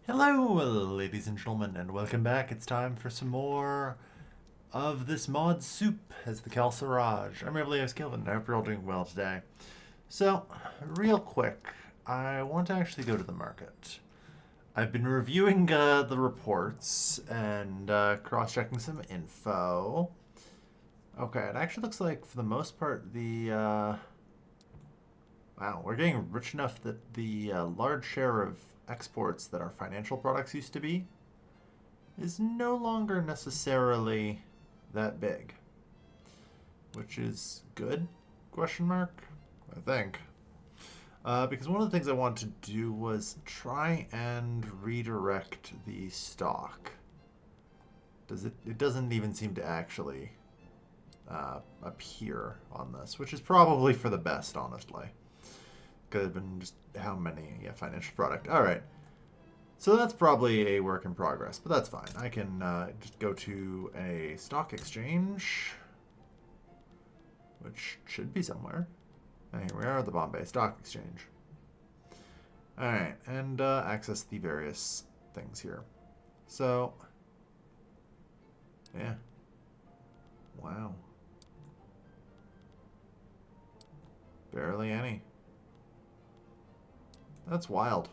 Hello, ladies and gentlemen, and welcome back. It's time for some more of this mod soup as the Khalsa Raj. I'm Revolts Kelvin, and I hope you're all doing well today. So, real quick, I want to actually go to the market. I've been reviewing the reports and cross-checking some info. Okay, it actually looks like, for the most part, wow, we're getting rich enough that the large share of exports that our financial products used to be is no longer necessarily that big, which is good, question mark, I think. Because one of the things I wanted to do was try and redirect the stock. It doesn't even seem to actually appear on this, which is probably for the best, honestly. Could have been just how many financial product. All right. So that's probably a work in progress, but that's fine. I can just go to a stock exchange, which should be somewhere. And here we are at the Bombay Stock Exchange. All right, and access the various things here. So, yeah. Wow. Barely any. That's wild.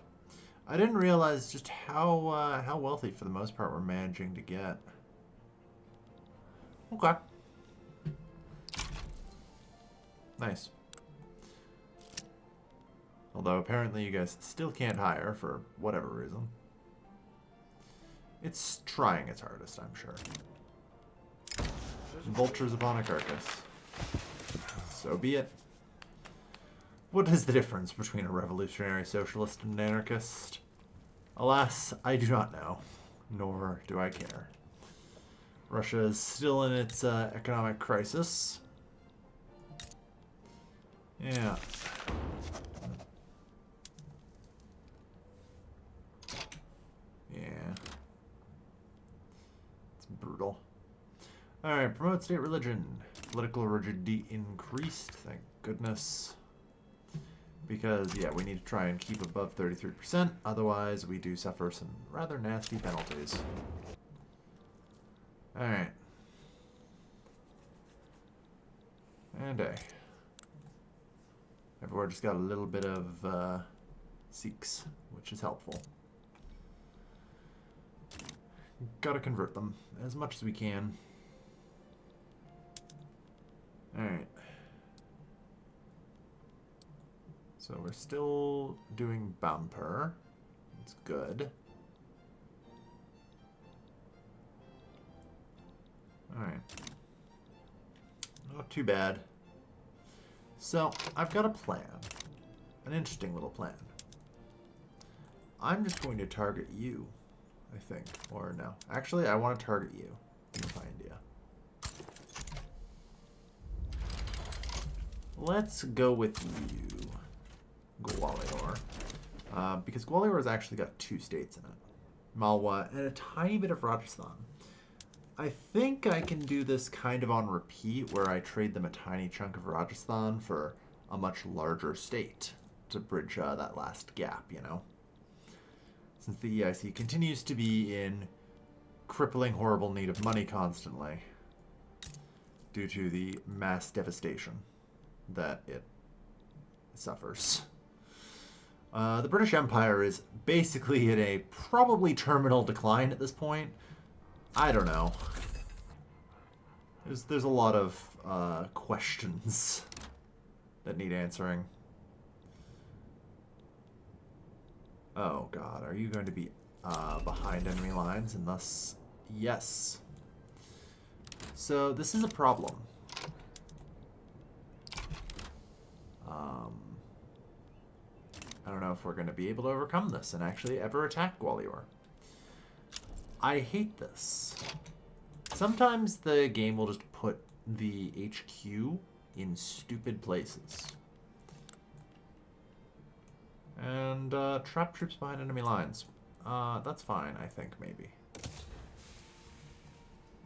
I didn't realize just how wealthy, for the most part, we're managing to get. Okay. Nice. Although apparently you guys still can't hire for whatever reason. It's trying its hardest, I'm sure. Vultures upon a carcass. So be it. What is the difference between a revolutionary socialist and an anarchist? Alas, I do not know, nor do I care. Russia is still in its economic crisis. Yeah. Yeah. It's brutal. Alright, promote state religion. Political rigidity increased, thank goodness. Because, yeah, we need to try and keep above 33%. Otherwise, we do suffer some rather nasty penalties. Alright. And A. Everywhere just got a little bit of Sikhs, which is helpful. Gotta convert them as much as we can. Alright. So we're still doing bumper. It's good. Alright. Not too bad. So, I've got a plan. An interesting little plan. I'm just going to target you, I think. Or no. Actually, I want to target you. If India. Let's go with you. Gwalior. Because Gwalior has actually got 2 states in it. Malwa and a tiny bit of Rajasthan. I think I can do this kind of on repeat where I trade them a tiny chunk of Rajasthan for a much larger state to bridge that last gap, you know? Since the EIC continues to be in crippling, horrible need of money constantly due to the mass devastation that it suffers. The British Empire is basically in a probably terminal decline at this point. I don't know. There's a lot of questions that need answering. Oh god, are you going to be behind enemy lines? And thus, yes. So this is a problem. I don't know if we're going to be able to overcome this and actually ever attack Gwalior. I hate this. Sometimes the game will just put the HQ in stupid places. And trap troops behind enemy lines. That's fine, I think, maybe.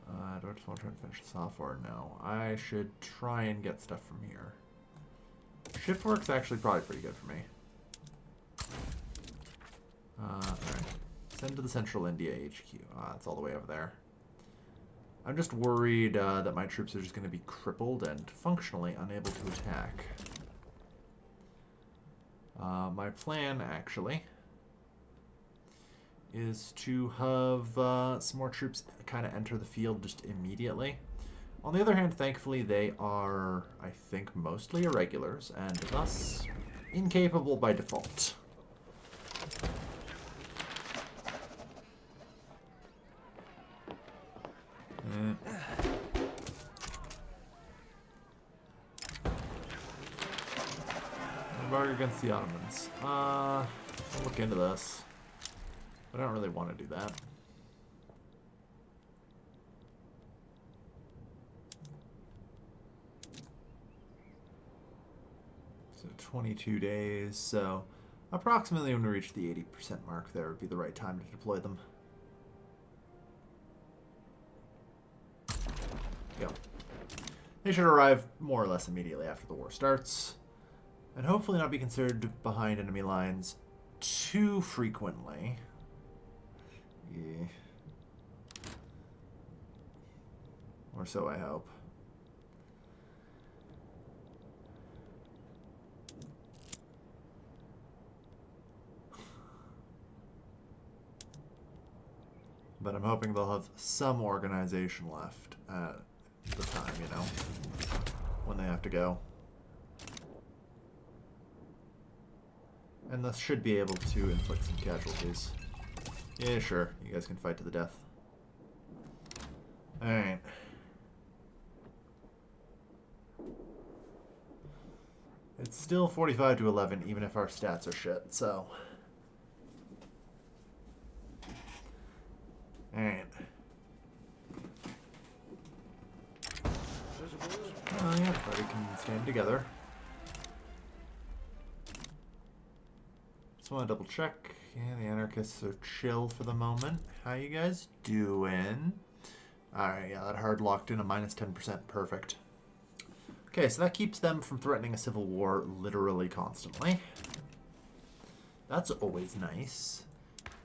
Do I just want to try and finish this off or no? I should try and get stuff from here. Shift work's actually probably pretty good for me. Alright. Send to the Central India HQ. It's all the way over there. I'm just worried that my troops are just going to be crippled and functionally unable to attack. My plan, actually, is to have some more troops kind of enter the field just immediately. On the other hand, thankfully, they are, I think, mostly irregulars, and thus incapable by default. Embargo against the Ottomans. I'll look into this. But I don't really want to do that. So 22 days, so approximately when we reach the 80% mark there would be the right time to deploy them. Go. They should arrive more or less immediately after the war starts, and hopefully not be considered behind enemy lines too frequently. Yeah. Or so I hope. But I'm hoping they'll have some organization left at the time, you know, when they have to go. And thus should be able to inflict some casualties. Yeah, sure. You guys can fight to the death. Alright. It's still 45 to 11, even if our stats are shit, so... Alright. Oh yeah, everybody can stand together. Just want to double check. Yeah, the Anarchists are chill for the moment. How you guys doing? Alright, yeah, that hard locked in a minus 10%. Perfect. Okay, so that keeps them from threatening a civil war literally constantly. That's always nice.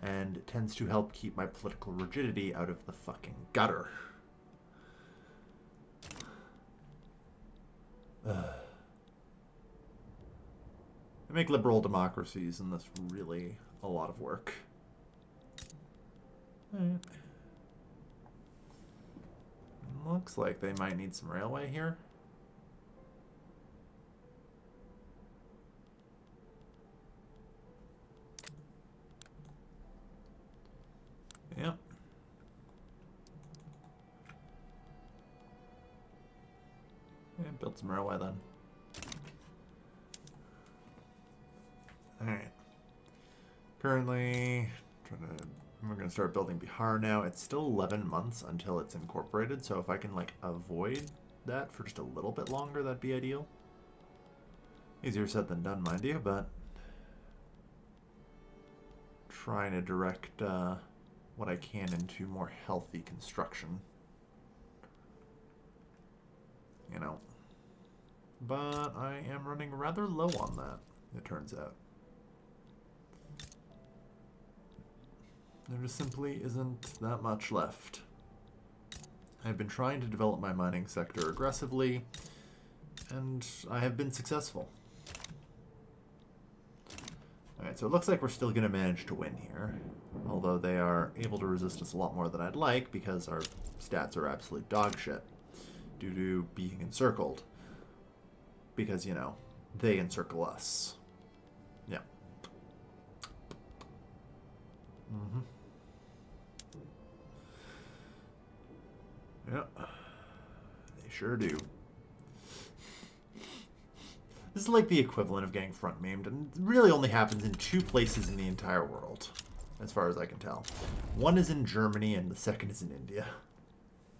And it tends to help keep my political rigidity out of the fucking gutter. They make liberal democracies, and that's really a lot of work. Right. Looks like they might need some railway here. Yep. Yeah, build some railway then. Alright. Currently, we're going to start building Bihar now. It's still 11 months until it's incorporated, so if I can, like, avoid that for just a little bit longer, that'd be ideal. Easier said than done, mind you, but trying to direct what I can into more healthy construction. You know. But I am running rather low on that, it turns out. There just simply isn't that much left. I've been trying to develop my mining sector aggressively, and I have been successful. Alright, so it looks like we're still going to manage to win here, although they are able to resist us a lot more than I'd like because our stats are absolute dog shit due to being encircled. Because, you know, they encircle us. Yeah. Mm-hmm. Yep. They sure do. This is like the equivalent of getting front memed, and it really only happens in 2 places in the entire world, as far as I can tell. One is in Germany, and the second is in India.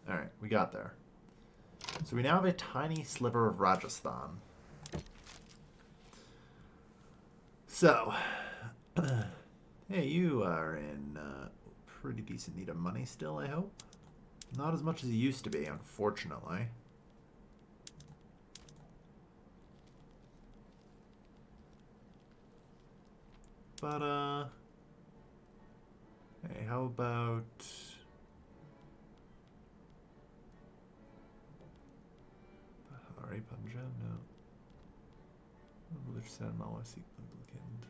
Alright, we got there. So we now have a tiny sliver of Rajasthan. So, hey, you are in pretty decent need of money still, I hope? Not as much as you used to be, unfortunately. But, Hey, how about... Bahari Punjab? No. Balochistan, Malwa, Sikh, Bundelkhand.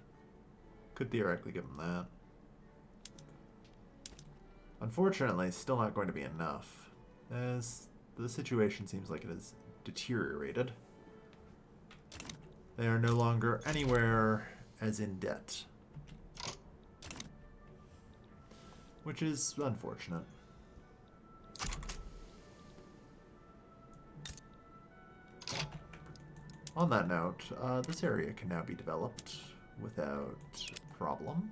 Could theoretically give them that. Unfortunately, still not going to be enough, as the situation seems like it has deteriorated. They are no longer anywhere as in debt, which is unfortunate. On that note, this area can now be developed without problem.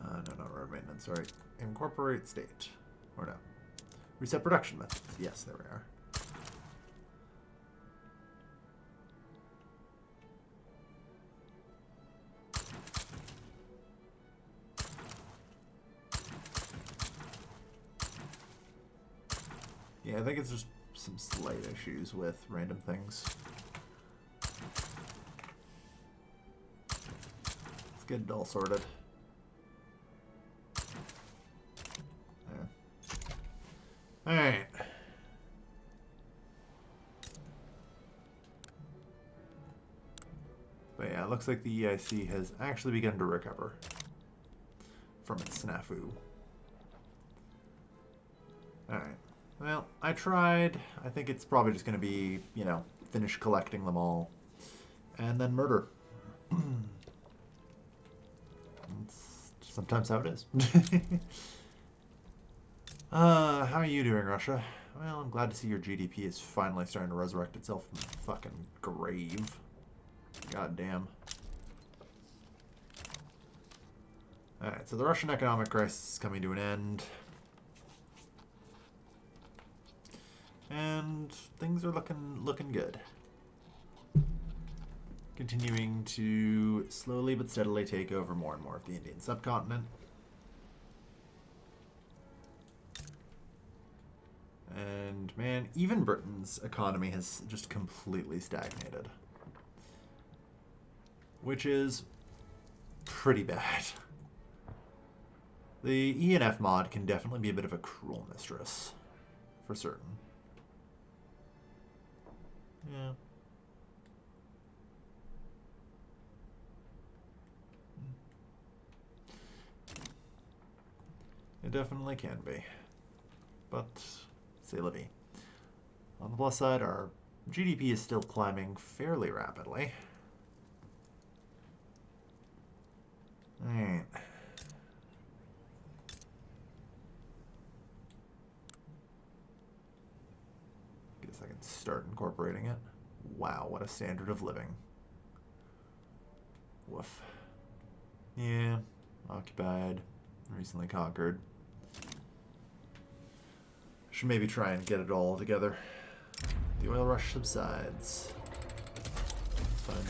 No, not road maintenance, sorry. Incorporate state. Or no. Reset production methods. Yes, there we are. Yeah, I think it's just some slight issues with random things. Let's get it all sorted. Alright. But yeah, it looks like the EIC has actually begun to recover from its snafu. Alright. Well, I tried. I think it's probably just going to be, you know, finish collecting them all. And then murder. It's sometimes how it is. How are you doing, Russia? Well, I'm glad to see your GDP is finally starting to resurrect itself from the fucking grave. God damn. Alright, so the Russian economic crisis is coming to an end. And things are looking good. Continuing to slowly but steadily take over more and more of the Indian subcontinent. And man, even Britain's economy has just completely stagnated. Which is pretty bad. The ENF mod can definitely be a bit of a cruel mistress. For certain. Yeah. It definitely can be. But, c'est la vie. On the plus side, our GDP is still climbing fairly rapidly. Alright. Guess I can start incorporating it. Wow, what a standard of living. Woof. Yeah, occupied, recently conquered. Should maybe try and get it all together. The oil rush subsides. It's fine.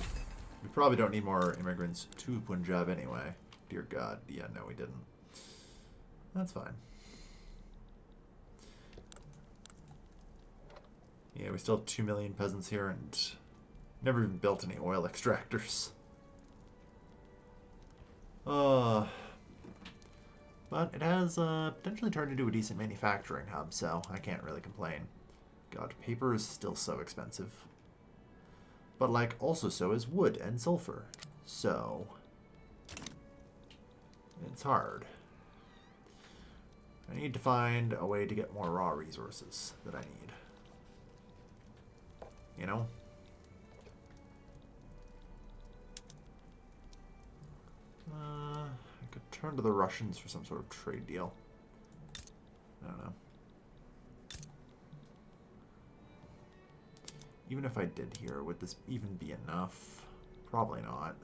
We probably don't need more immigrants to Punjab anyway. Dear God. Yeah, no, we didn't. That's fine. Yeah, we still have 2 million peasants here and never even built any oil extractors. But it has potentially turned into a decent manufacturing hub, so I can't really complain. God, paper is still so expensive. But, like, also so is wood and sulfur. So, it's hard. I need to find a way to get more raw resources that I need. You know? I could turn to the Russians for some sort of trade deal. I don't know. Even if I did here, would this even be enough? Probably not.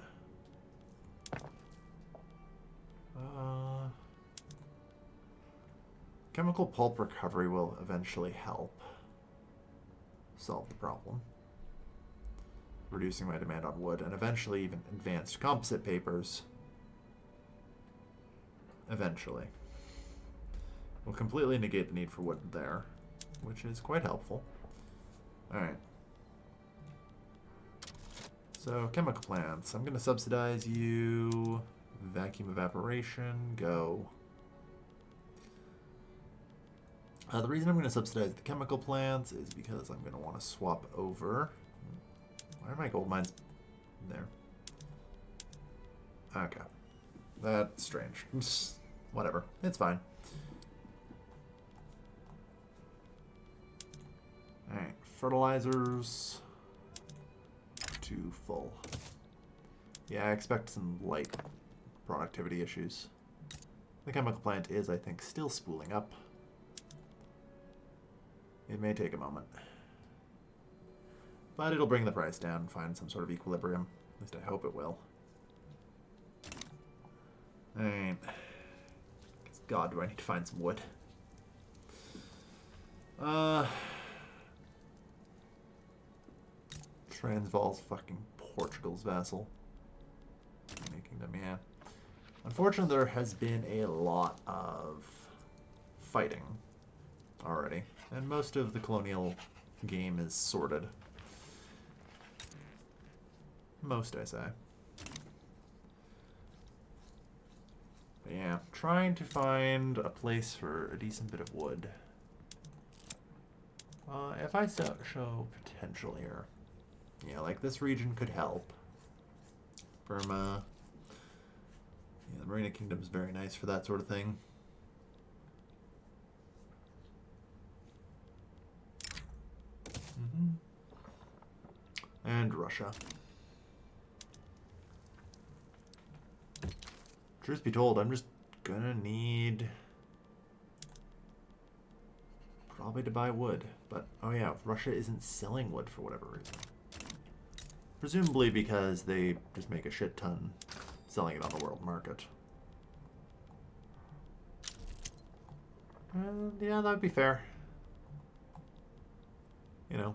Chemical pulp recovery will eventually help solve the problem. Reducing my demand on wood, and eventually even advanced composite papers. Eventually. Will completely negate the need for wood there, which is quite helpful. Alright. So, chemical plants. I'm going to subsidize you. Vacuum evaporation. Go. The reason I'm going to subsidize the chemical plants is because I'm going to want to swap over. Why are my gold mines there? Okay. That's strange. Whatever. It's fine. Alright. Fertilizers. To full. Yeah, I expect some light productivity issues. The chemical plant is, I think, still spooling up. It may take a moment. But it'll bring the price down and find some sort of equilibrium. At least I hope it will. Alright. God, do I need to find some wood? Transvaal's fucking Portugal's vassal. Kingdom, yeah. Unfortunately, there has been a lot of fighting already. And most of the colonial game is sorted. Most, I say. But yeah, trying to find a place for a decent bit of wood. If I show potential here. Yeah, like this region could help. Burma. Yeah, the Marina Kingdom is very nice for that sort of thing. And Russia. Truth be told, I'm just gonna need probably to buy wood. But, oh yeah, Russia isn't selling wood for whatever reason. Presumably because they just make a shit ton selling it on the world market. Yeah, that would be fair. You know.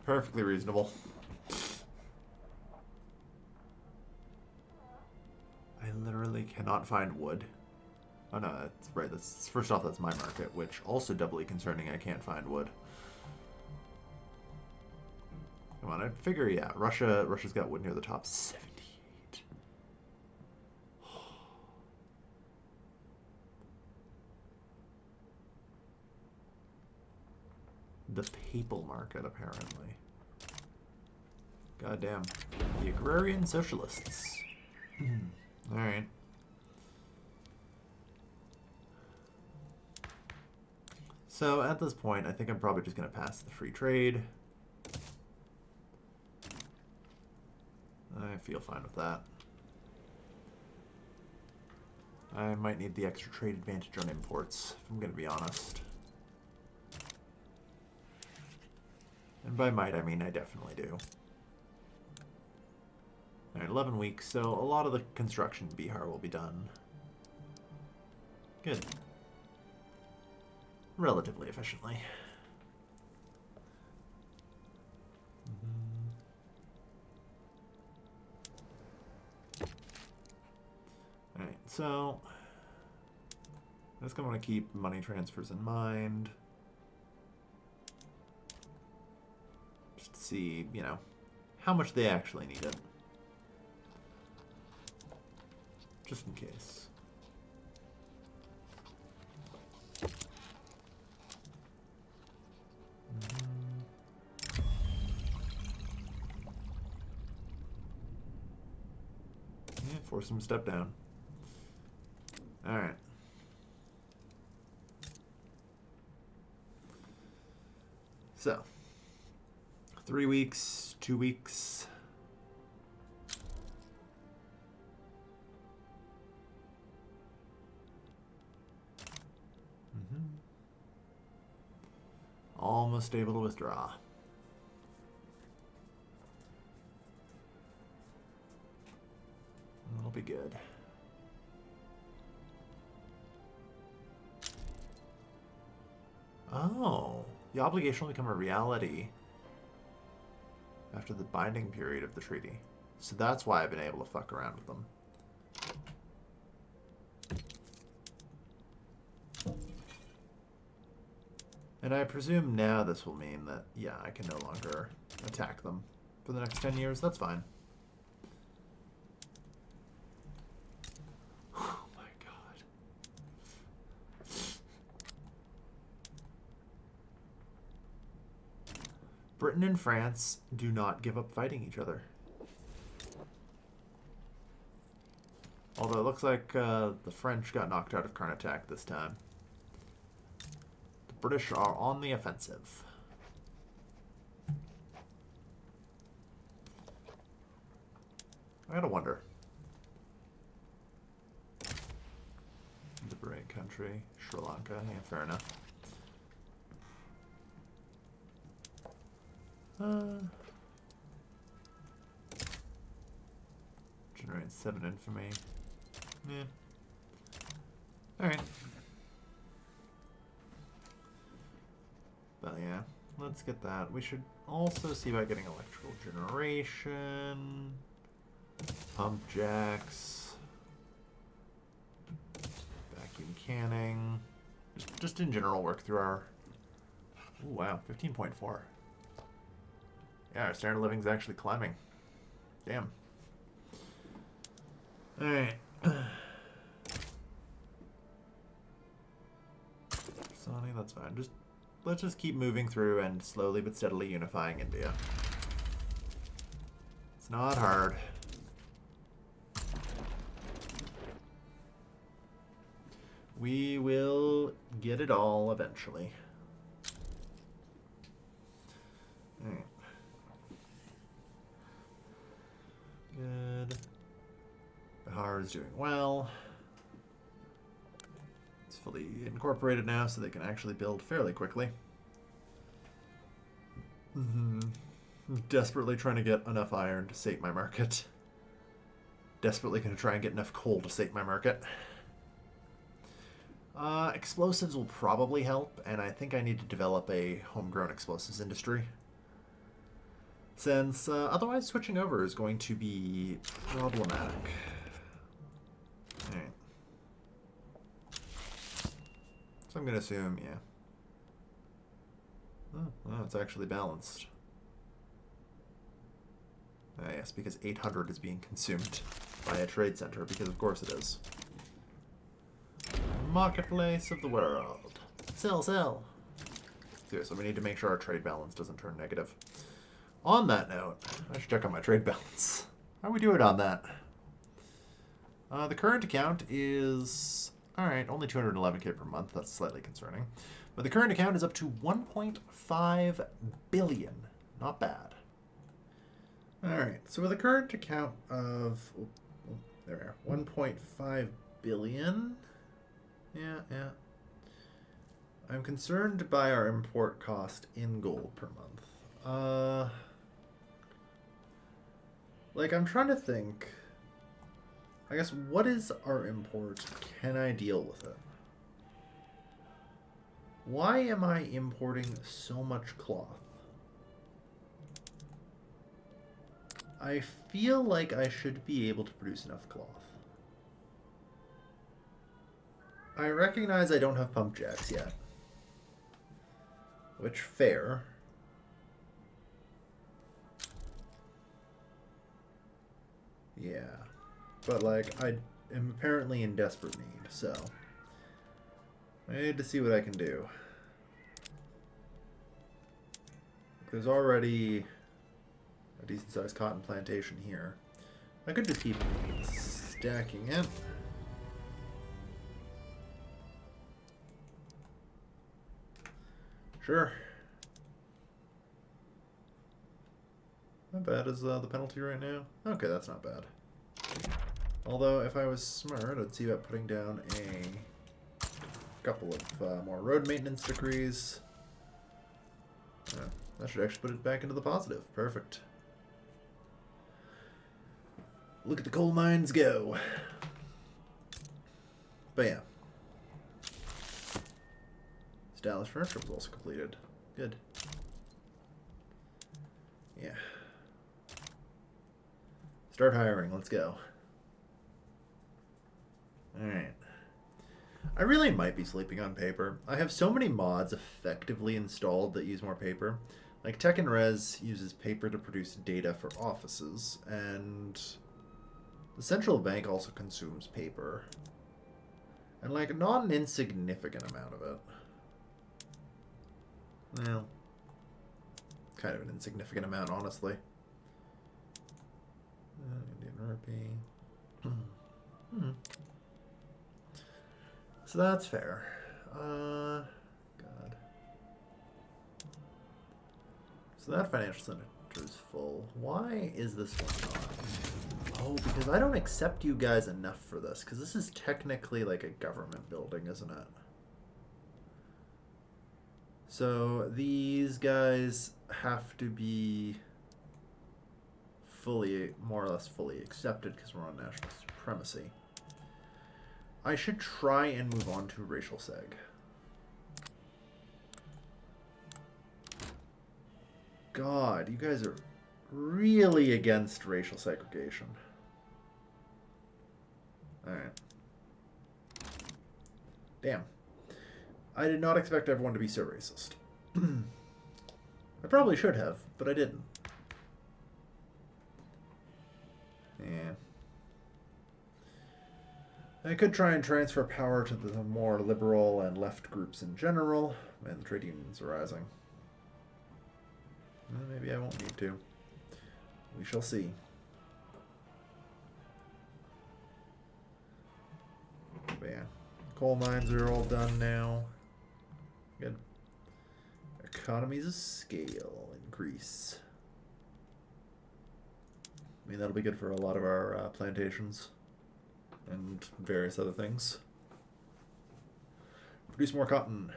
Perfectly reasonable. I literally cannot find wood. Oh no, that's right. That's first off, that's my market, which also doubly concerning. I can't find wood. Come on, I'd figure, yeah, Russia's got wood near the top. 78. The papal market, apparently. Goddamn. The agrarian socialists. Alright. So, at this point, I think I'm probably just going to pass the free trade. I feel fine with that. I might need the extra trade advantage on imports, if I'm going to be honest. And by might, I mean I definitely do. Alright, 11 weeks, so a lot of the construction in Bihar will be done. Good. Relatively efficiently. Alright, so I'm just going to want to keep money transfers in mind. Just to see, you know, how much they actually need it. Just in case. Yeah, force them to step down. Alright. So, 3 weeks, 2 weeks. Almost able to withdraw. That'll be good. Oh, the obligation will become a reality after the binding period of the treaty. So that's why I've been able to fuck around with them. And I presume now this will mean that, yeah, I can no longer attack them for the next 10 years. That's fine. Oh my god. Britain and France do not give up fighting each other. Although it looks like the French got knocked out of Karnataka this time. The British are on the offensive. I gotta wonder. The great country, Sri Lanka. Yeah, fair enough. Generate 7 infamy. Yeah. Alright. But yeah, let's get that. We should also see about getting electrical generation, pump jacks, vacuum canning. Just in general work through our... Oh wow, 15.4. Yeah, our standard of living is actually climbing. Damn. Alright. Sony, that's fine. Let's just keep moving through and slowly but steadily unifying India. It's not hard. We will get it all eventually. Alright. Good. Bihar is doing well. It's fully incorporated now, so they can actually build fairly quickly. Desperately trying to get enough iron to sate my market. Desperately going to try and get enough coal to sate my market. Explosives will probably help, and I think I need to develop a homegrown explosives industry. Since otherwise switching over is going to be problematic. Alright. So I'm going to assume, yeah. Oh, it's actually balanced. Yes, because 800 is being consumed by a trade center, because of course it is. Marketplace of the world. Sell, sell. So we need to make sure our trade balance doesn't turn negative. On that note, I should check on my trade balance. How are we doing on that? The current account is... Alright, only 211k per month. That's slightly concerning. But the current account is up to 1.5 billion. Not bad. Alright, so with a current account of... Oh, there we are. 1.5 billion. Yeah. I'm concerned by our import cost in gold per month. Like, I'm trying to think. I guess, what is our import? Can I deal with it? Why am I importing so much cloth? I feel like I should be able to produce enough cloth. I recognize I don't have pump jacks yet. Which, fair. Yeah. But, like, I am apparently in desperate need, so... I need to see what I can do. There's already a decent-sized cotton plantation here. I could just keep stacking it. Sure. How bad is the penalty right now? Okay, that's not bad. Although, if I was smart, I'd see about putting down a couple of more road maintenance decrees. That should actually put it back into the positive. Perfect. Look at the coal mines go. But yeah. Stylish furniture was also completed. Good. Yeah. Start hiring. Let's go. Alright. I really might be sleeping on paper. I have so many mods effectively installed that use more paper. Like Tech&Res uses paper to produce data for offices, and the central bank also consumes paper. And like not an insignificant amount of it. Well, kind of an insignificant amount, honestly. Indian rupee. So that's fair. God. So that financial center is full. Why is this one not? Oh, because I don't accept you guys enough for this. Because this is technically like a government building, isn't it? So these guys have to be fully, more or less fully accepted because we're on national supremacy. I should try and move on to racial seg. God, you guys are really against racial segregation. Alright. Damn. I did not expect everyone to be so racist. I probably should have, but I didn't. Yeah. I could try and transfer power to the more liberal and left groups in general, and the trade unions are rising. Well, maybe I won't need to. We shall see. But yeah. Coal mines are all done now. Good. Economies of scale increase. I mean, that'll be good for a lot of our plantations and various other things. Produce more cotton.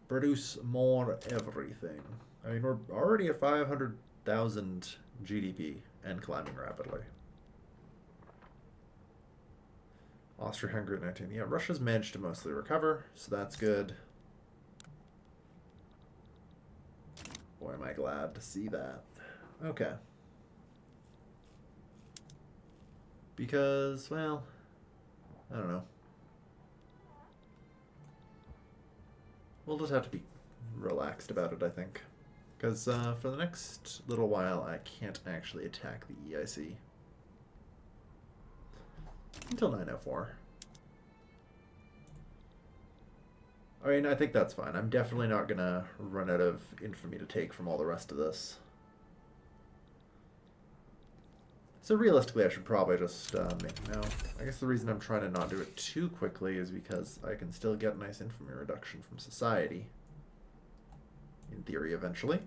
Produce more everything. I mean, we're already at 500,000 GDP and climbing rapidly. Austria-Hungary 19. Yeah, Russia's managed to mostly recover, so that's good. Boy, am I glad to see that. Okay. Because, well, I don't know. We'll just have to be relaxed about it, I think. Because for the next little while, I can't actually attack the EIC. Until 904. I mean, I think that's fine. I'm definitely not going to run out of infamy to take from all the rest of this. So realistically, I should probably just make no. I guess the reason I'm trying to not do it too quickly is because I can still get nice infamy reduction from society. In theory, eventually.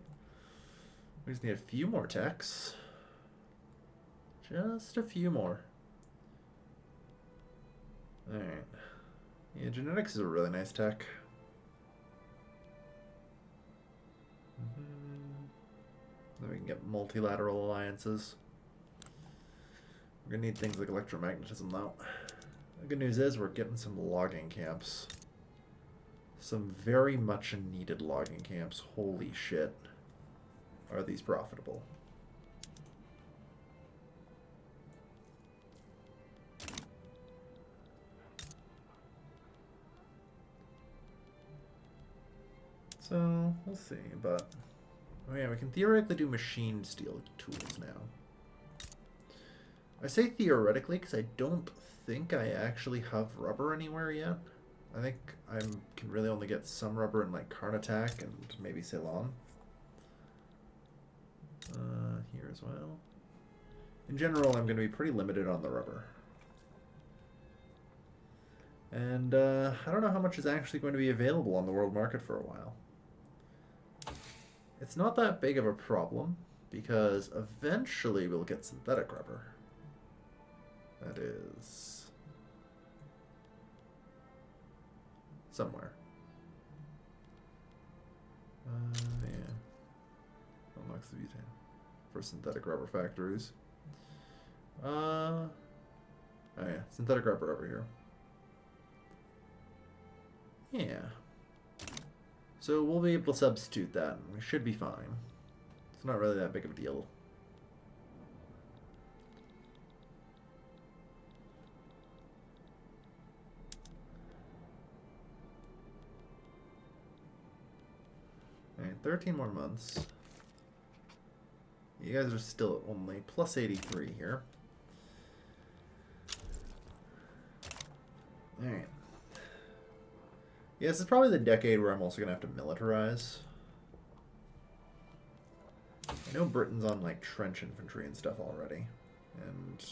We just need a few more techs. Just a few more. Alright. Yeah, genetics is a really nice tech. Then we can get multilateral alliances. We're gonna need things like electromagnetism though. The good news is we're getting some logging camps. Some very much needed logging camps. Holy shit. Are these profitable? So, we'll see, but... Oh yeah, we can theoretically do machine steel tools now. I say theoretically because I don't think I actually have rubber anywhere yet. I think I can really only get some rubber in like Karnataka and maybe Ceylon. Here as well. In general, I'm going to be pretty limited on the rubber. And I don't know how much is actually going to be available on the world market for a while. It's not that big of a problem because eventually we'll get synthetic rubber. That is somewhere. Yeah. Unlocks the butane for synthetic rubber factories. Oh yeah, synthetic rubber over here. Yeah. So we'll be able to substitute that, and we should be fine. It's not really that big of a deal. Alright, 13 more months. You guys are still at only plus 83 here. Alright. Yeah, this is probably the decade where I'm also going to have to militarize. I know Britain's on, like, trench infantry and stuff already. And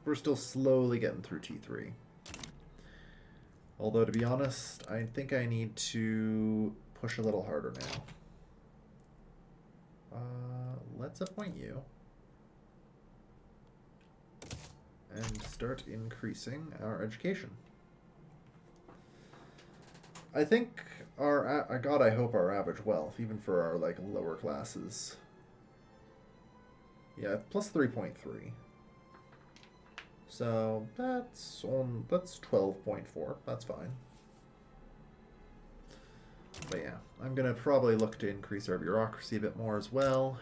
we're still slowly getting through T3. Although, to be honest, I think I need to push a little harder now. Let's appoint you. And start increasing our education. I think our... God, I hope our average wealth, even for our, like, lower classes. Yeah, plus 3.3. So that's 12.4. That's fine. But yeah, I'm gonna probably look to increase our bureaucracy a bit more as well.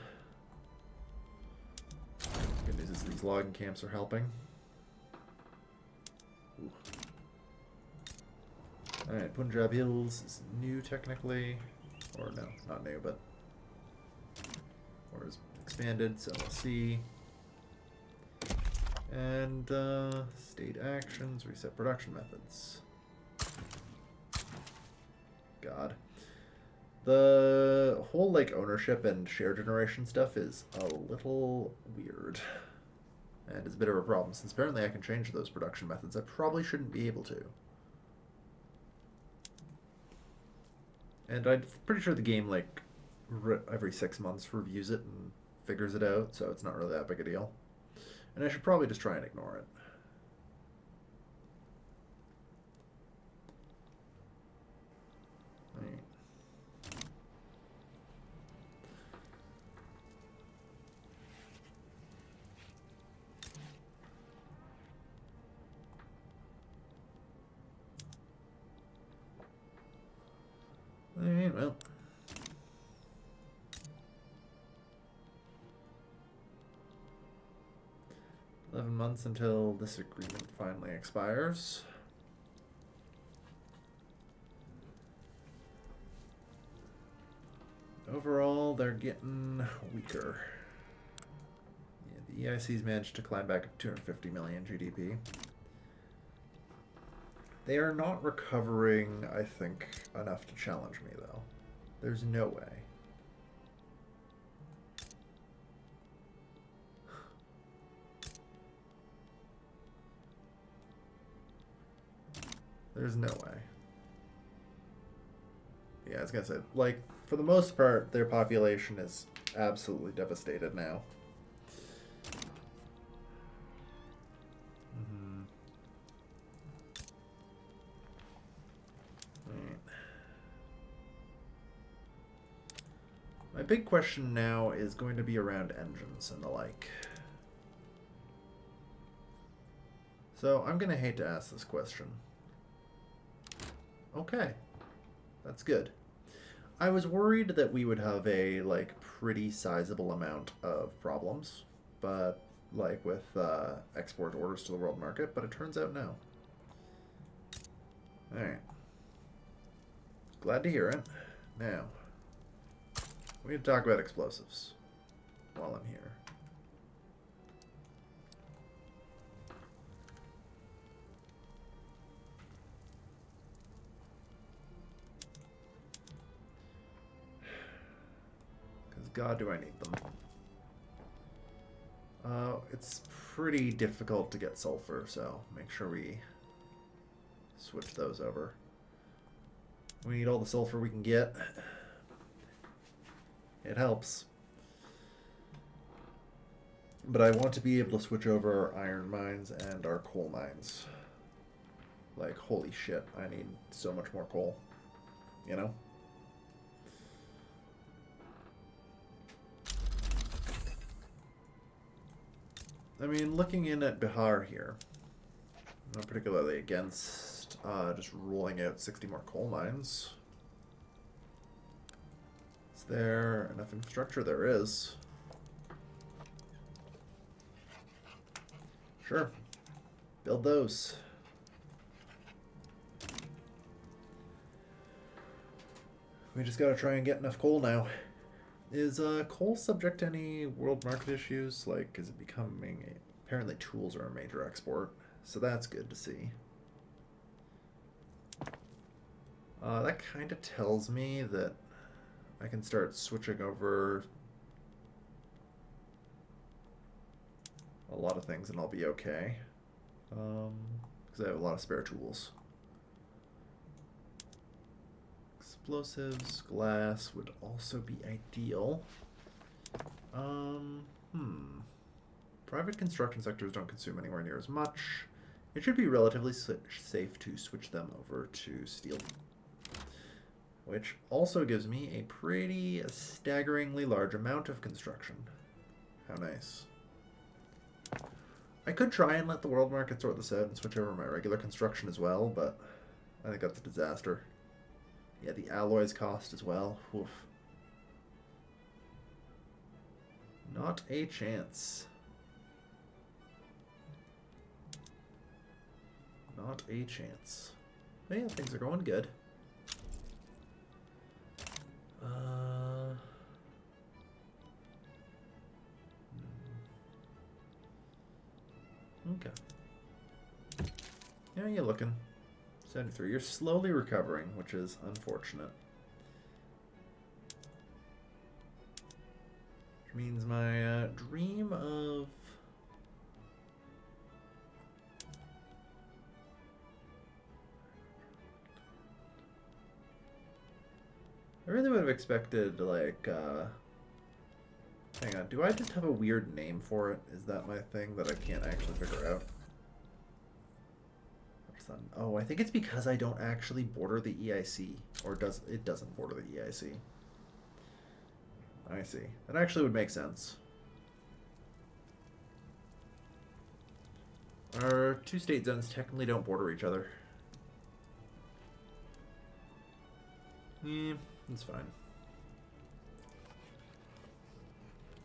Good news is these logging camps are helping. Alright, Punjab Hills is new technically. Or no, not new, but... Or is expanded, so we'll see. And state actions, reset production methods. God. The whole like ownership and share generation stuff is a little weird. And it's a bit of a problem, since apparently I can change those production methods. I probably shouldn't be able to. And I'm pretty sure the game, like, every 6 months reviews it and figures it out, so it's not really that big a deal. And I should probably just try and ignore it. Alright, well. Months until this agreement finally expires. Overall, they're getting weaker. Yeah, the EIC's managed to climb back up 250 million GDP. They are not recovering, I think, enough to challenge me, though. There's no way. There's no way. Yeah, I was gonna say, like, for the most part, their population is absolutely devastated now. My big question now is going to be around engines and the like. So I'm going to hate to ask this question. Okay, that's good. I was worried that we would have a, like, pretty sizable amount of problems, but, like, with export orders to the world market, but it turns out no. Alright. Glad to hear it. Now, we need to talk about explosives while I'm here. Because God, do I need them. It's pretty difficult to get sulfur, so make sure we switch those over. We need all the sulfur we can get. It helps. But I want to be able to switch over our iron mines and our coal mines. Like, holy shit, I need so much more coal. You know? I mean, looking in at Bihar here, I'm not particularly against just ruling out 60 more coal mines. Is there enough infrastructure? There is. Sure. Build those. We just gotta try and get enough coal now. Is coal subject to any world market issues? Like, is it becoming apparently tools are a major export, so that's good to see. That kind of tells me that I can start switching over a lot of things and I'll be okay. Because I have a lot of spare tools. Explosives, glass would also be ideal. Private construction sectors don't consume anywhere near as much. It should be relatively safe to switch them over to steel. Which also gives me a pretty staggeringly large amount of construction. How nice. I could try and let the world market sort this out and switch over my regular construction as well, but I think that's a disaster. Yeah, the alloys cost as well. Oof. Not a chance. Not a chance. But yeah, things are going good. Okay. Yeah, you're looking. 73. You're slowly recovering, which is unfortunate. Which means my dream of... I really would have expected, like, hang on, do I just have a weird name for it? Is that my thing that I can't actually figure out? Oh, I think it's because I don't actually border the EIC. Or it doesn't border the EIC. I see. That actually would make sense. Our two state zones technically don't border each other. It's fine.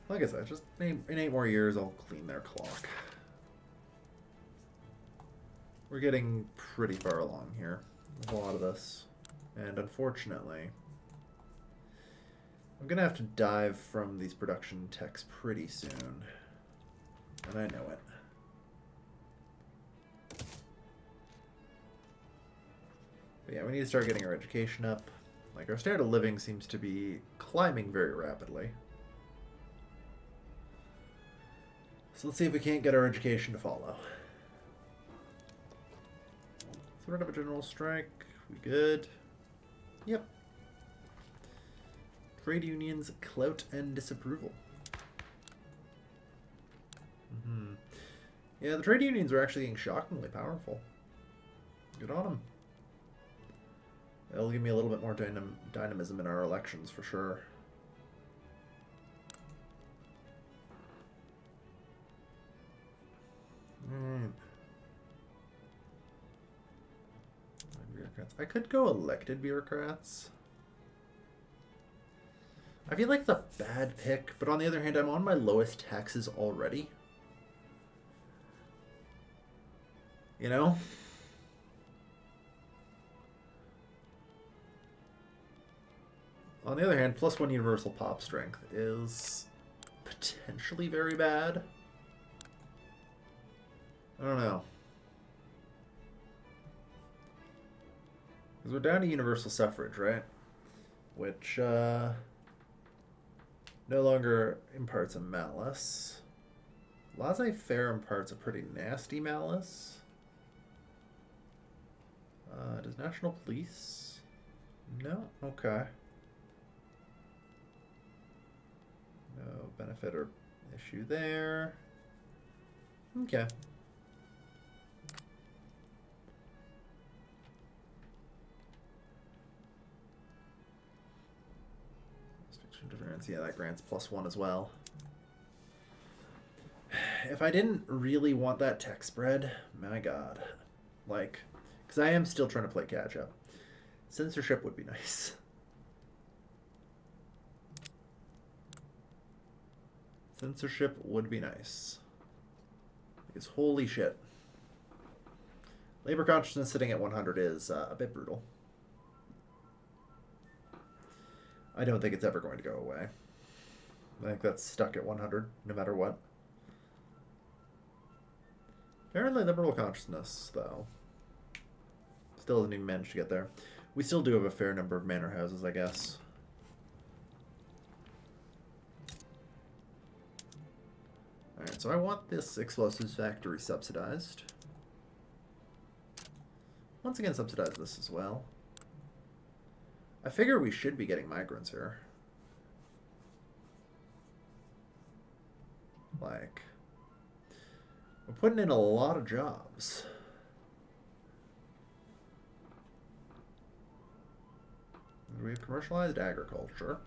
Like I said, just in 8 more years, I'll clean their clock. We're getting pretty far along here with a lot of this. And unfortunately, I'm going to have to dive from these production techs pretty soon. And I know it. But yeah, we need to start getting our education up. Like, our standard of living seems to be climbing very rapidly. So let's see if we can't get our education to follow. Threat of a general strike. We good? Yep. Trade unions, clout and disapproval. Yeah, the trade unions are actually getting shockingly powerful. Good on them. It'll give me a little bit more dynamism in our elections for sure. Alright. Bureaucrats. I could go elected bureaucrats. I feel like it's a bad pick, but on the other hand, I'm on my lowest taxes already. You know? On the other hand, +1 universal pop strength is potentially very bad. I don't know. Because we're down to universal suffrage, right? Which no longer imparts a malice. Laissez-faire imparts a pretty nasty malice. Does national police? No? Okay. No benefit or issue there. Okay. Difference. Yeah, that grants +1 as well. If I didn't really want that tech spread, my god. Like, because I am still trying to play catch up. Censorship would be nice. Censorship would be nice. Because holy shit. Labor consciousness sitting at 100 is a bit brutal. I don't think it's ever going to go away. I think that's stuck at 100, no matter what. Apparently liberal consciousness, though, still hasn't even managed to get there. We still do have a fair number of manor houses, I guess. Alright, so I want this explosives factory subsidized. Once again, subsidize this as well. I figure we should be getting migrants here. Like, we're putting in a lot of jobs. We've commercialized agriculture.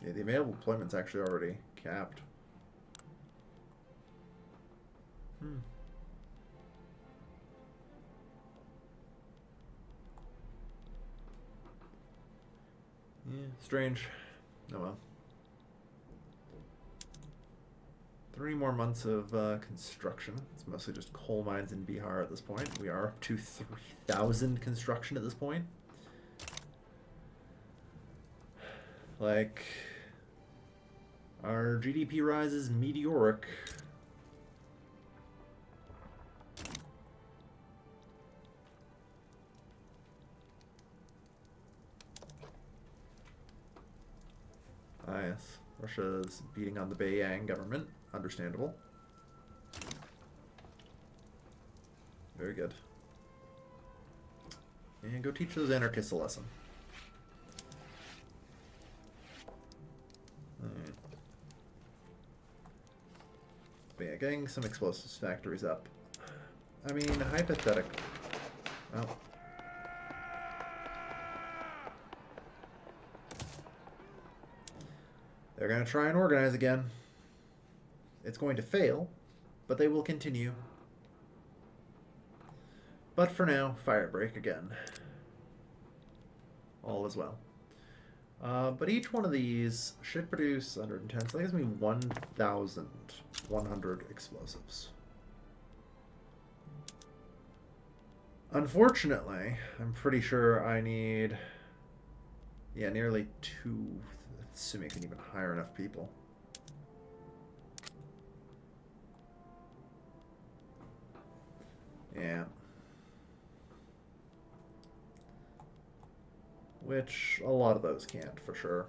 Yeah, the available employment's actually already capped. Yeah, strange. Oh well. 3 more months of construction. It's mostly just coal mines in Bihar at this point. We are up to 3,000 construction at this point. Like, our GDP rise is meteoric. Ah, yes. Russia's beating on the Beiyang government. Understandable. Very good. And go teach those anarchists a lesson. Alright. But yeah, getting some explosives factories up. I mean, hypothetically. Well. They're going to try and organize again. It's going to fail, but they will continue. But for now, fire break again. All is well. But each one of these should produce 110, so that gives me 1,100 explosives. Unfortunately, I'm pretty sure I need, yeah, nearly 2, assuming I can even hire enough people. Yeah. Which a lot of those can't, for sure.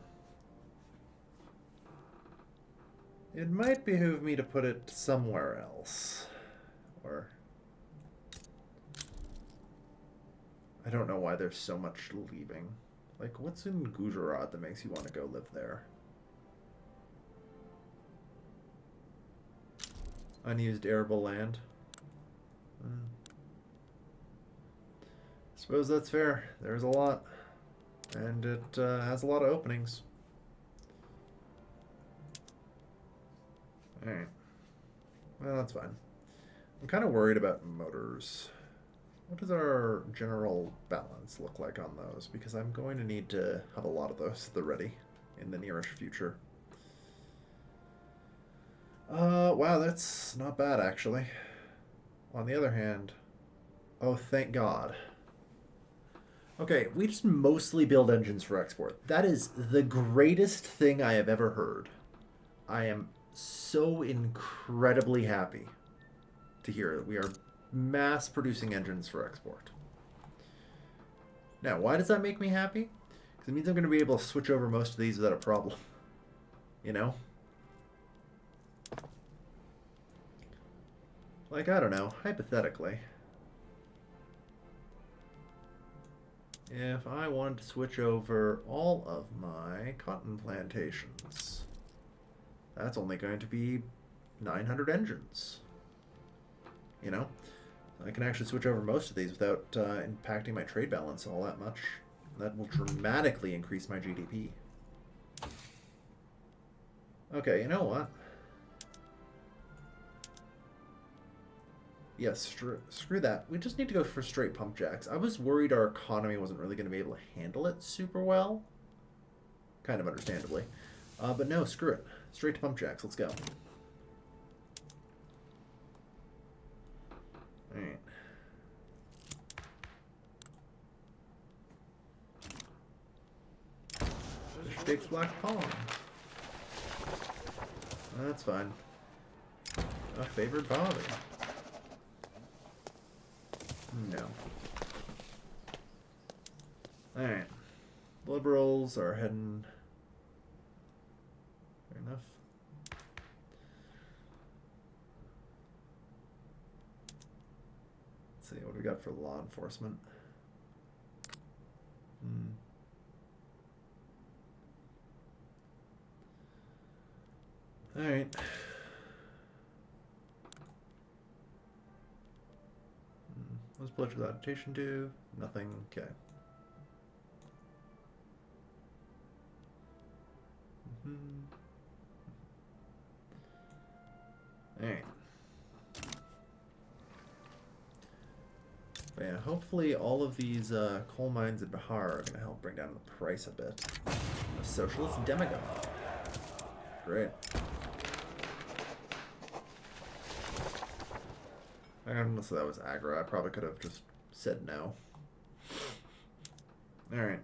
It might behoove me to put it somewhere else. Or... I don't know why there's so much leaving. Like, what's in Gujarat that makes you want to go live there? Unused arable land. Suppose that's fair. There's a lot. And it has a lot of openings. Alright. Well, that's fine. I'm kind of worried about motors. What does our general balance look like on those? Because I'm going to need to have a lot of those at the ready in the nearish future. Wow, that's not bad, actually. On the other hand... Oh, thank God. Okay, we just mostly build engines for export. That is the greatest thing I have ever heard. I am so incredibly happy to hear that we are mass producing engines for export. Now, why does that make me happy? Because it means I'm going to be able to switch over most of these without a problem. You know? Like, I don't know, hypothetically. If I wanted to switch over all of my cotton plantations, that's only going to be 900 engines. You know? I can actually switch over most of these without impacting my trade balance all that much. That will dramatically increase my GDP. Okay, you know what? Yes, screw that. We just need to go for straight pump jacks. I was worried our economy wasn't really going to be able to handle it super well. Kind of understandably. But no, screw it. Straight to pump jacks. Let's go. Alright. big black pawn. That's fine. A favored body. No. Alright. Liberals are heading... Fair enough. Let's see, what do we got for law enforcement? Alright. What's political agitation do? Nothing. Okay. Alright. But yeah, hopefully all of these coal mines in Bihar are going to help bring down the price a bit. A socialist demagogue. Great. Unless that was aggro, I probably could have just said no. Alright.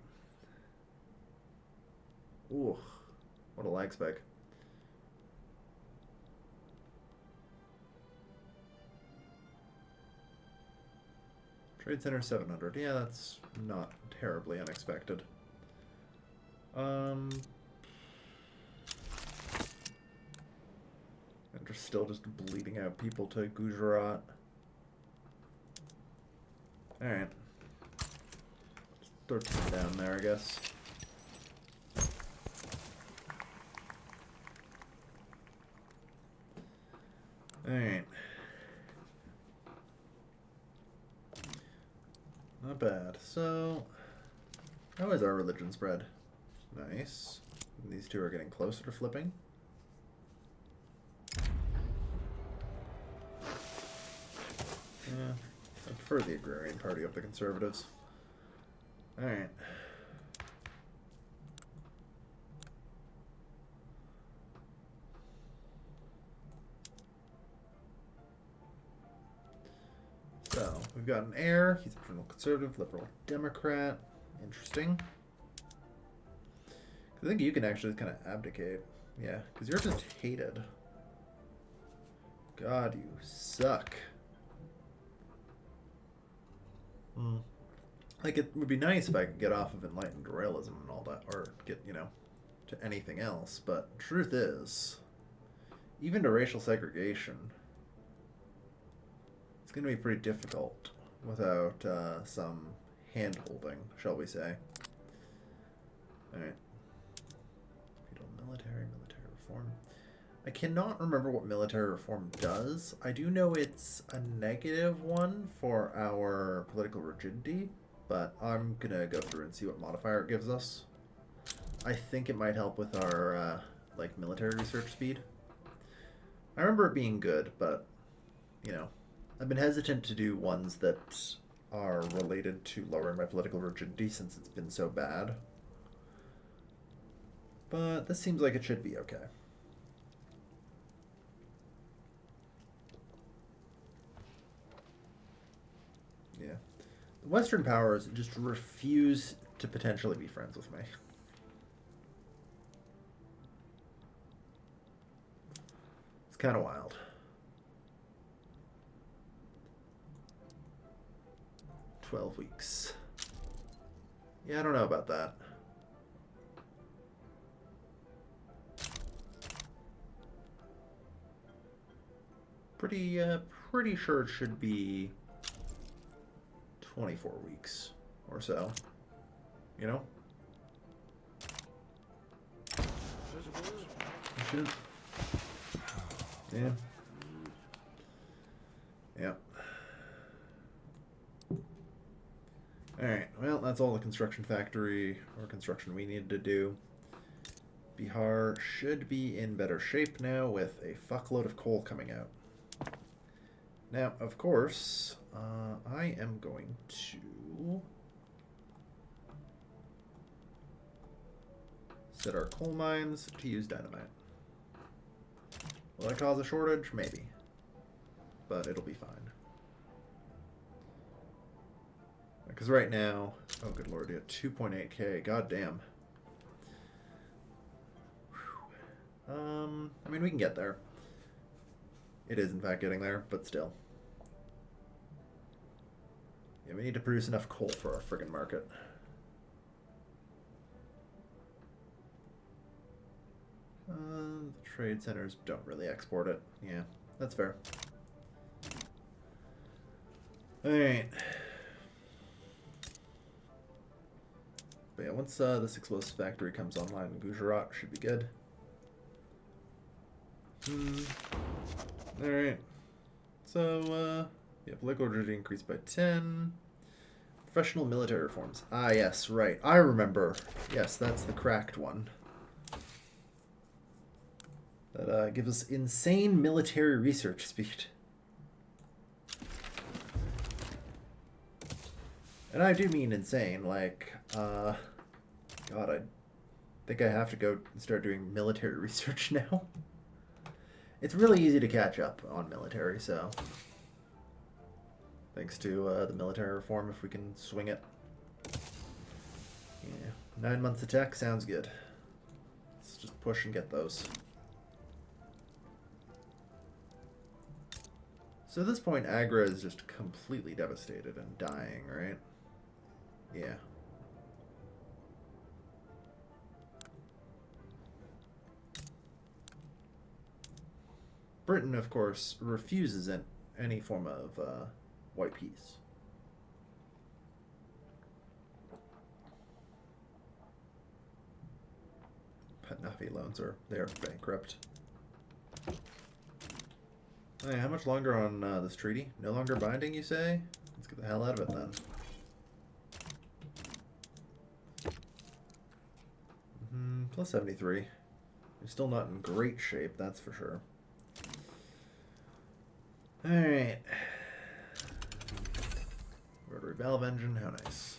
Ooh. What a lag spike. Trade Center 700. Yeah, that's not terribly unexpected. And they're still just bleeding out people to Gujarat. Alright. Just 13 down there, I guess. Alright. Not bad. So, how is our religion spread? Nice. These two are getting closer to flipping. Yeah, I prefer the agrarian party of the conservatives. Alright. So, we've got an heir. He's a criminal conservative, liberal Democrat. Interesting. I think you can actually kind of abdicate. Yeah, because you're just hated. God, you suck. Like, it would be nice if I could get off of enlightened royalism and all that, or get, you know, to anything else. But truth is, even to racial segregation, it's going to be pretty difficult without some hand-holding, shall we say. Alright. Feudal military reform. I cannot remember what military reform does. I do know it's a negative one for our political rigidity, but I'm going to go through and see what modifier it gives us. I think it might help with our like military research speed. I remember it being good, but, you know, I've been hesitant to do ones that are related to lowering my political rigidity since it's been so bad. But this seems like it should be okay. Yeah. The Western powers just refuse to potentially be friends with me. It's kind of wild. "12 weeks. Yeah, I don't know about that. Pretty sure it should be 24 weeks or so. You know? Should. Yeah. Yeah. Alright, well, that's all the construction factory or construction we needed to do. Bihar should be in better shape now with a fuckload of coal coming out. Now, of course, I am going to set our coal mines to use dynamite. Will that cause a shortage? Maybe. But it'll be fine. Because right now, oh good lord, yeah, 2.8k, god damn. I mean, we can get there. It is, in fact, getting there, but still. Yeah, we need to produce enough coal for our friggin' market. The trade centers don't really export it. Yeah, that's fair. Alright. But yeah, once this explosive factory comes online in Gujarat, should be good. Alright. So, yeah, political energy increased by 10. Professional military reforms. Ah, yes, right. I remember. Yes, that's the cracked one. That gives us insane military research speed. And I do mean insane. Like, God, I think I have to go and start doing military research now. It's really easy to catch up on military, so thanks to the military reform, if we can swing it. Yeah, 9 months of tech sounds good. Let's just push and get those. So at this point, Agra is just completely devastated and dying, right? Yeah. Britain, of course, refuses any form of white peace. Nafi loans they're bankrupt. Hey, how much longer on this treaty? No longer binding, you say? Let's get the hell out of it then. Plus 73. We're still not in great shape, that's for sure. Alright. Rotary valve engine, how nice.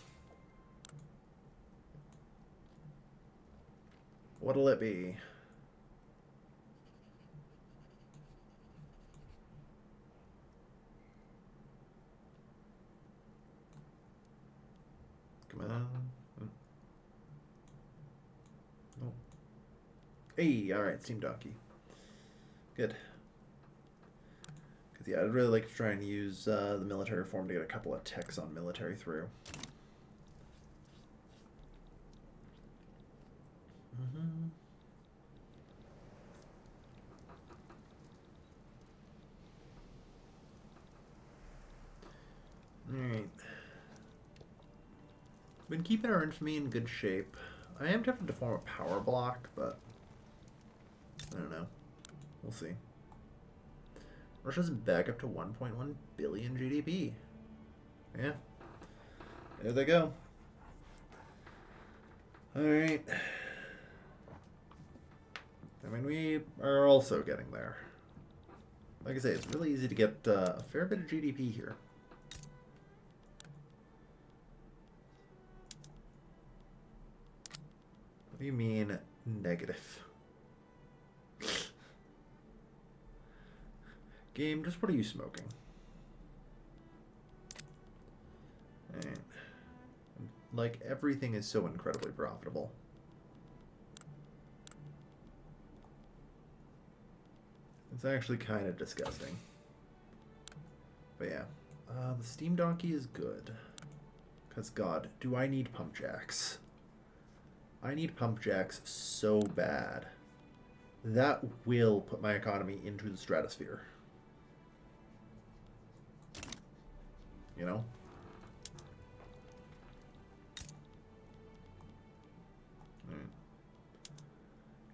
What'll it be? Come on. Oh. Hey, alright, Steam Donkey. Good. Because, yeah, I'd really like to try and use the military reform to get a couple of techs on military through. Alright. Been keeping our infamy in good shape. I am tempted to form a power block, but I don't know. We'll see. Russia's back up to 1.1 billion GDP. Yeah. There they go. Alright. I mean, we are also getting there. Like I say, it's really easy to get a fair bit of GDP here. What do you mean, negative? Game, just what are you smoking? Right. Like, everything is so incredibly profitable. It's actually kind of disgusting. But yeah, the Steam Donkey is good. Because, God, do I need pump jacks? I need pump jacks so bad. That will put my economy into the stratosphere. You know?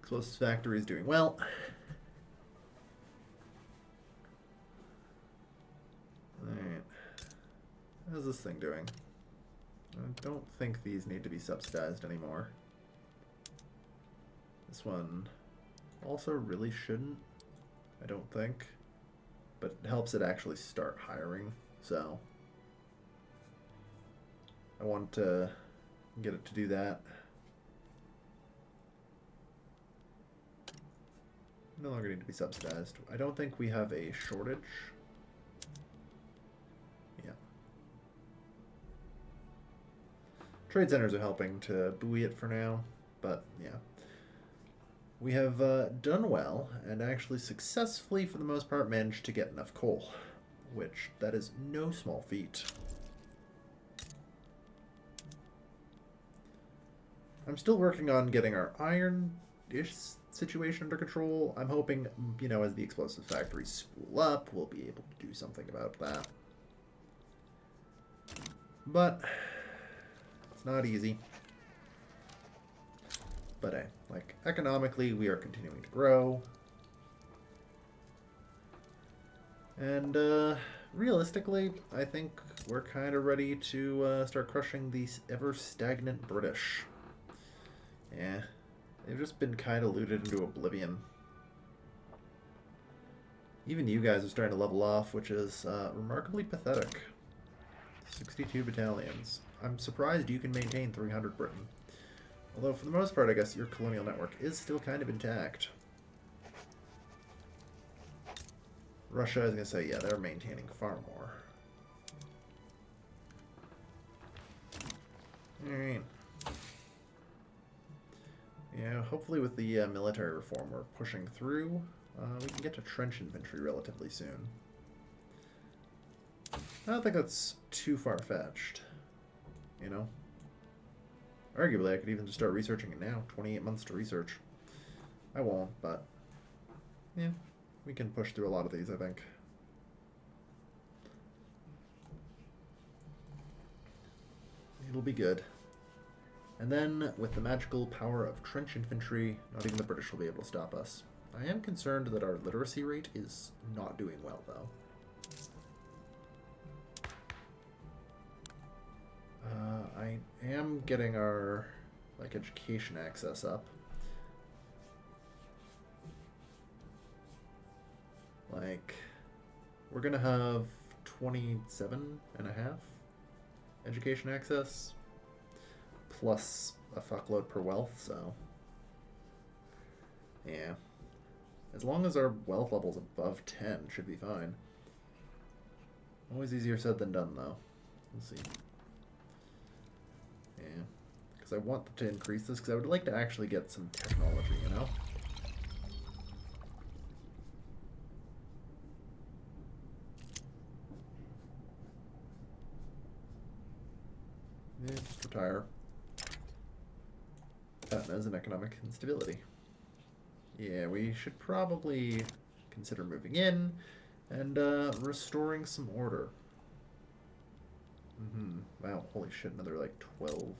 Explosives factory is doing well. Alright. How's this thing doing? I don't think these need to be subsidized anymore. This one also really shouldn't, I don't think. But it helps it actually start hiring, so I want to get it to do that. No longer need to be subsidized. I don't think we have a shortage. Yeah. Trade centers are helping to buoy it for now, but yeah. We have done well and actually successfully, for the most part, managed to get enough coal, which that is no small feat. I'm still working on getting our iron-ish situation under control. I'm hoping, as the explosives factories spool up, we'll be able to do something about that. But it's not easy. But hey, economically, we are continuing to grow. And realistically, I think we're kind of ready to start crushing these ever-stagnant British. Yeah, they've just been kind of looted into oblivion. Even you guys are starting to level off, which is remarkably pathetic. 62 battalions. I'm surprised you can maintain 300 Britain. Although, for the most part, I guess your colonial network is still kind of intact. Russia is going to say, yeah, they're maintaining far more. Alright. Yeah, hopefully with the military reform we're pushing through, we can get to trench infantry relatively soon. I don't think that's too far-fetched, Arguably, I could even just start researching it now. 28 months to research. I won't, but yeah, we can push through a lot of these, I think. It'll be good. And then, with the magical power of trench infantry, not even the British will be able to stop us. I am concerned that our literacy rate is not doing well, though. I am getting our, education access up. We're gonna have 27.5 education access, plus a fuckload per wealth, so yeah. As long as our wealth level's above 10, should be fine. Always easier said than done, though. We'll see. Yeah. Because I want to increase this, because I would like to actually get some technology, Yeah, just retire. That as an economic instability. Yeah, we should probably consider moving in and restoring some order. Wow, holy shit, another 12.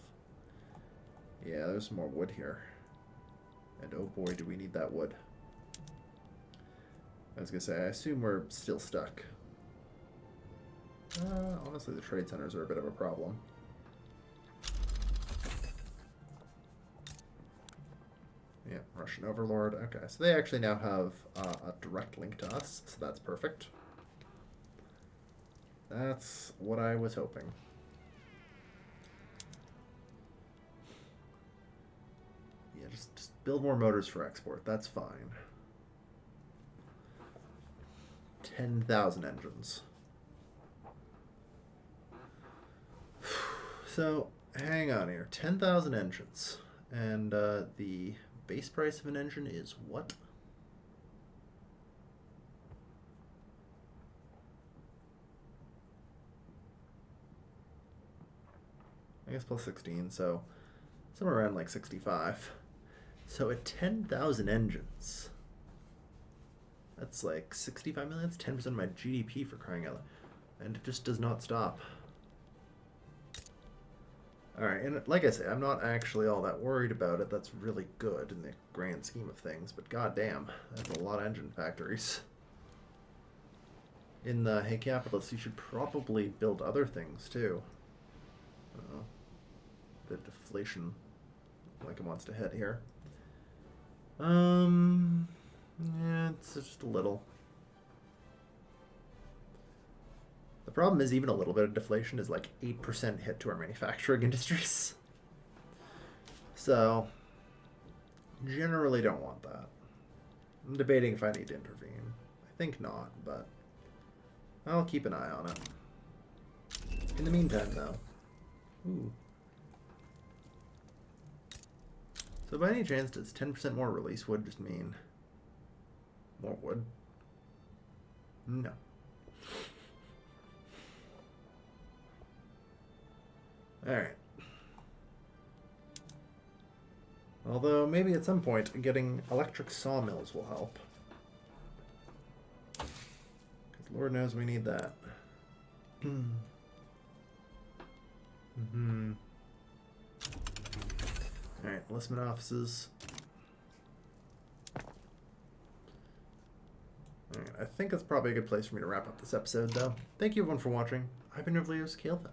Yeah, there's some more wood here. And oh boy, do we need that wood. I was gonna say, I assume we're still stuck. Honestly, the trade centers are a bit of a problem. Yeah, Russian overlord. Okay, so they actually now have a direct link to us, so that's perfect. That's what I was hoping. Yeah, just build more motors for export. That's fine. 10,000 engines. So, hang on here. 10,000 engines. And the base price of an engine is what? I guess plus 16, so somewhere around 65. So at 10,000 engines, that's 65 million. That's 10% of my GDP, for crying out loud. And it just does not stop. Alright, and like I say, I'm not actually all that worried about it. That's really good in the grand scheme of things, but goddamn, that's a lot of engine factories. In the Hey Capitalists, you should probably build other things too. Uh-oh. The deflation it wants to hit here. Yeah, it's just a little. The problem is even a little bit of deflation is 8% hit to our manufacturing industries. So, generally don't want that. I'm debating if I need to intervene. I think not, but I'll keep an eye on it. In the meantime, though. Ooh. So by any chance, does 10% more release wood just mean more wood? No. Alright. Although, maybe at some point, getting electric sawmills will help. Because Lord knows we need that. Alright, enlistment offices. Alright, I think that's probably a good place for me to wrap up this episode, though. Thank you everyone for watching. I've been Revolts Kael'thas.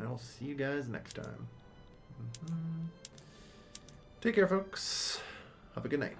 I will see you guys next time. Take care, folks. Have a good night.